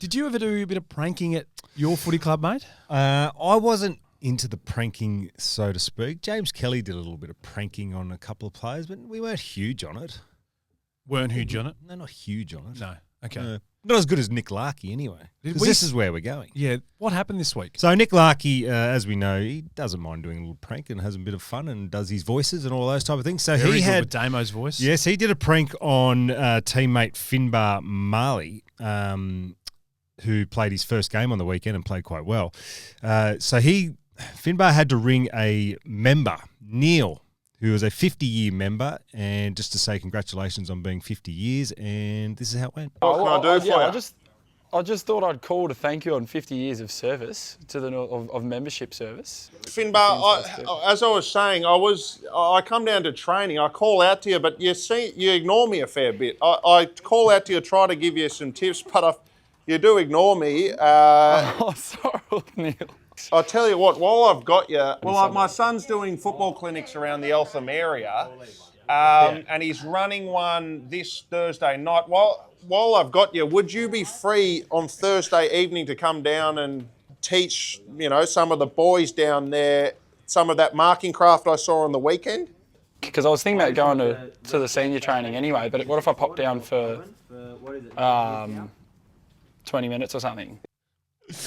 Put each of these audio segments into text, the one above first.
Did you ever do a bit of pranking at your footy club, mate? I wasn't into the pranking, so to speak. James Kelly did a little bit of pranking on a couple of players, but we weren't huge on it. Weren't huge on it? No, not huge on it. No. Okay. Not as good as Nick Larkey anyway, because this is where we're going. Yeah. What happened this week? So Nick Larkey, as we know, he doesn't mind doing a little prank and has a bit of fun and does his voices and all those type of things. So Very he good had with Damo's voice. Yes, he did a prank on teammate Finnbar Maley, who played his first game on the weekend and played quite well. Finnbar had to ring a member, Neil, who was a 50-year member, and just to say congratulations on being 50 years, and this is how it went. What can I do for you? I just thought I'd call to thank you on 50 years of service of membership service. Finnbar, as I was saying, I come down to training. I call out to you, but you ignore me a fair bit. I call out to you, try to give you some tips, but you do ignore me. Sorry, Neil. I'll tell you what, while I've got you, my son's doing football clinics around the Eltham area, and he's running one this Thursday night. While I've got you, would you be free on Thursday evening to come down and teach, some of the boys down there some of that marking craft I saw on the weekend? Because I was thinking about going to the senior training anyway, but what if I pop down for 20 minutes or something?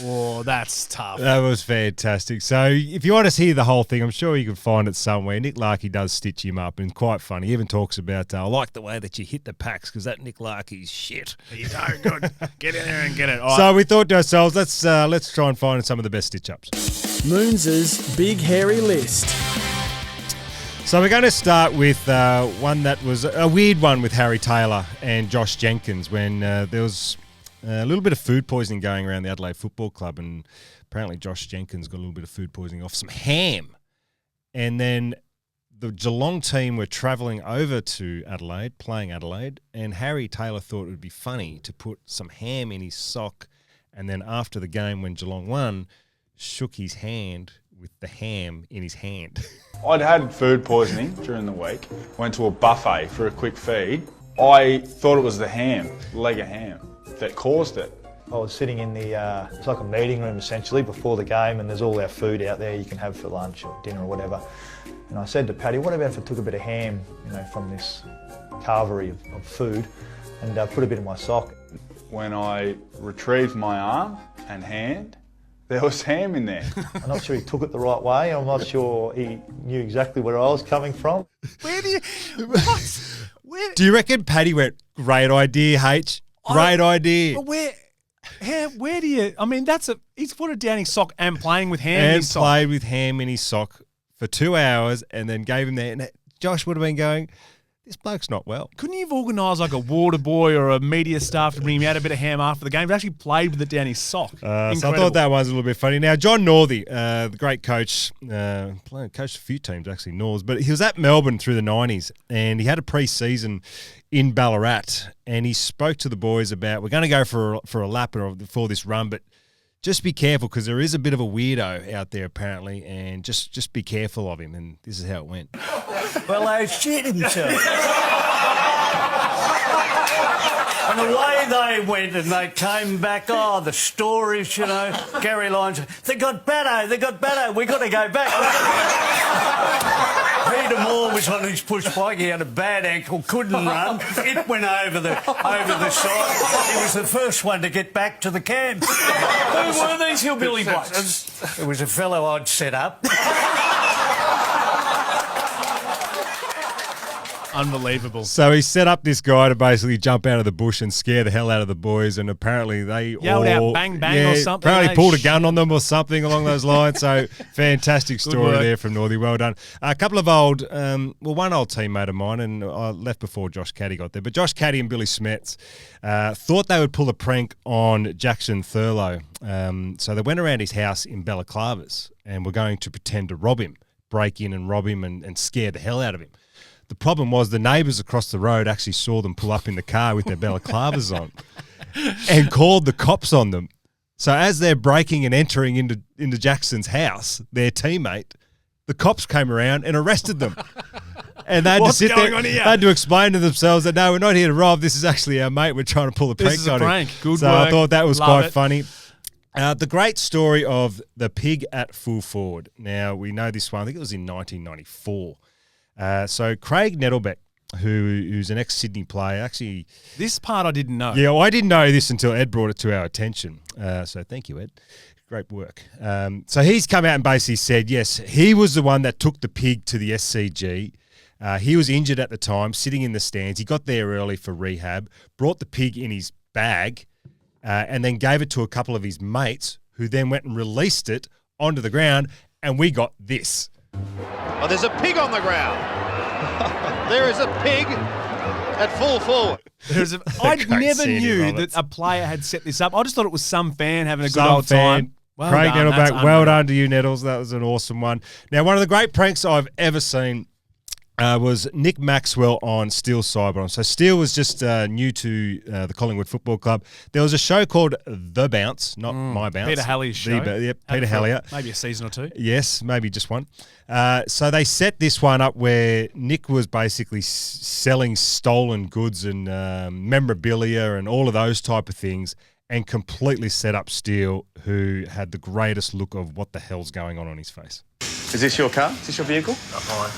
Oh, that's tough. That was fantastic. So if you want to hear the whole thing, I'm sure you can find it somewhere. Nick Larkey does stitch him up, and quite funny. He even talks about, I like the way that you hit the packs because that Nick Larkey's shit. He's so good. Get in there and get it. All So right. we thought to ourselves, let's try and find some of the best stitch-ups. Moons' big hairy list. So we're going to start with one that was a weird one with Harry Taylor and Josh Jenkins when there was a little bit of food poisoning going around the Adelaide Football Club, and apparently Josh Jenkins got a little bit of food poisoning off some ham. And then the Geelong team were travelling over to Adelaide, playing Adelaide, and Harry Taylor thought it would be funny to put some ham in his sock, and then after the game when Geelong won, shook his hand with the ham in his hand. I'd had food poisoning during the week, went to a buffet for a quick feed. I thought it was the leg of ham, that caused it. I was sitting in it's like a meeting room essentially before the game, and there's all our food out there you can have for lunch or dinner or whatever. And I said to Paddy, what about if I took a bit of ham, from this carvery of food and put a bit in my sock? When I retrieved my arm and hand, there was ham in there. I'm not sure he took it the right way. I'm not sure he knew exactly where I was coming from. Where do you... What? Do you reckon Paddy went, great idea, H? Great idea. But where do you... I mean, he's put it down his sock and playing with ham in And his sock. played with ham in his sock for 2 hours and then gave him that. And Josh would have been going, this bloke's not well. Couldn't you have organised like a water boy or a media staff to bring him out a bit of ham after the game? But actually played with it down his sock. So I thought that was a little bit funny. Now, John Northey, the great coach, coached a few teams actually, Norths, but he was at Melbourne through the 90s and he had a pre-season in Ballarat and he spoke to the boys about, we're going to go for a lap before this run, but just be careful because there is a bit of a weirdo out there apparently, and just be careful of him. And this is how it went. Well, they shit himself. And away they went and they came back. Oh, the stories, Gary Lyons. They got better. We got to go back. Peter Moore was on his push bike. He had a bad ankle, couldn't run. It went over the side. He was the first one to get back to the camp. Who were these hillbilly blokes? It was a fellow I'd set up. Unbelievable. So he set up this guy to basically jump out of the bush and scare the hell out of the boys, and apparently they yelled out bang bang or something. Apparently pulled a gun on them or something along those lines. So fantastic story there from Northey. Well done. A couple of one old teammate of mine, and I left before Josh Caddy got there, but Josh Caddy and Billy Smets thought they would pull a prank on Jackson Thurlow. So they went around his house in Balaclavas and were going to pretend to rob him, break in and rob him and scare the hell out of him. The problem was the neighbours across the road actually saw them pull up in the car with their balaclavas on and called the cops on them. So as they're breaking and entering into Jackson's house, their teammate, the cops came around and arrested them. And they had to What's sit going there. on here? They had to explain to themselves that no, we're not here to rob. This is actually our mate. We're trying to pull a prank This is a on him. prank. Good so work. I thought that was Love quite it. funny. The great story of the pig at full forward. Now, we know this one. I think it was in 1994. So Craig Nettlebeck, who's an ex-Sydney player, actually... This part I didn't know. Yeah, well, I didn't know this until Ed brought it to our attention. So thank you, Ed. Great work. So he's come out and basically said, yes, he was the one that took the pig to the SCG. He was injured at the time, sitting in the stands. He got there early for rehab, brought the pig in his bag, and then gave it to a couple of his mates, who then went and released it onto the ground, and we got this. Oh, there's a pig on the ground. There is a pig at full forward. I Great never Sandy knew Roberts. that a player had set this up. I just thought it was some fan having a good Some old fan. time. Well Craig done, that's Nettleback, well unreal. done to you, Nettles. That was an awesome one. Now, one of the great pranks I've ever seen was Nick Maxwell on Steel Cyber. So Steel was just new to the Collingwood Football Club. There was a show called The Bounce, not My Bounce. Peter Hallier's show. Yep, Had Peter it for Hallier. Maybe a season or two. Yes, maybe just one. So they set this one up where Nick was basically selling stolen goods and memorabilia and all of those type of things, and completely set up Steele, who had the greatest look of what the hell's going on his face. Is this your car? Is this your vehicle? Not mine.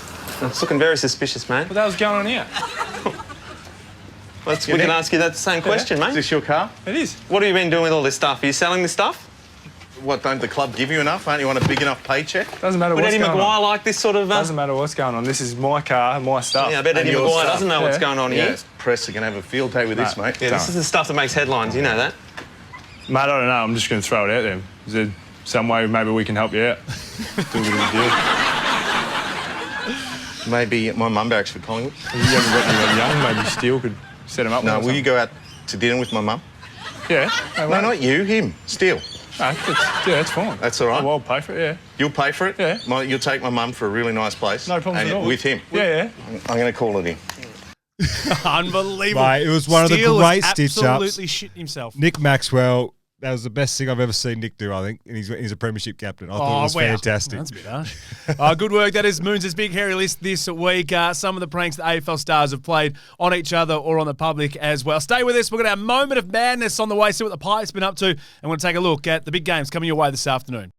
It's looking very suspicious, mate. What the hell's going on here? We can ask you that same question, mate. Is this your car? It is. What have you been doing with all this stuff? Are you selling this stuff? What, don't the club give you enough? Aren't you on a big enough paycheck? Doesn't matter Would what's Eddie going Maguire on. like this sort of... Doesn't matter what's going on. This is my car, my stuff. Yeah, I bet And Eddie your Maguire stuff. doesn't know what's Yeah. going on Yeah, here. press are going to have a field day with this, mate. Yeah, this is the stuff that makes headlines, you know that? Mate, I don't know. I'm just going to throw it out there. Is there some way maybe we can help you out? Do a bit of a deal. Maybe my mum barracks for Collingwood. You haven't got anyone young. Maybe Steele could set him up. No, with will you something. go out to dinner with my mum? Yeah. No, not you, him. Steele. No, that's fine. That's all right. I'll pay for it, yeah. You'll pay for it? Yeah. You'll take my mum for a really nice place. No problems and at all. with him. Yeah. I'm going to call it in. Unbelievable. Mate, it was one of the Steele great was stitch-ups. absolutely shit himself. Nick Maxwell, that was the best thing I've ever seen Nick do, I think. And he's a premiership captain. I thought it was fantastic. That's a bit harsh. Good work. That is Moons' Big Hairy List this week. Some of the pranks that AFL stars have played on each other or on the public as well. Stay with us. We're going to have a moment of madness on the way, see what the Pipe's been up to, and we're going to take a look at the big games coming your way this afternoon.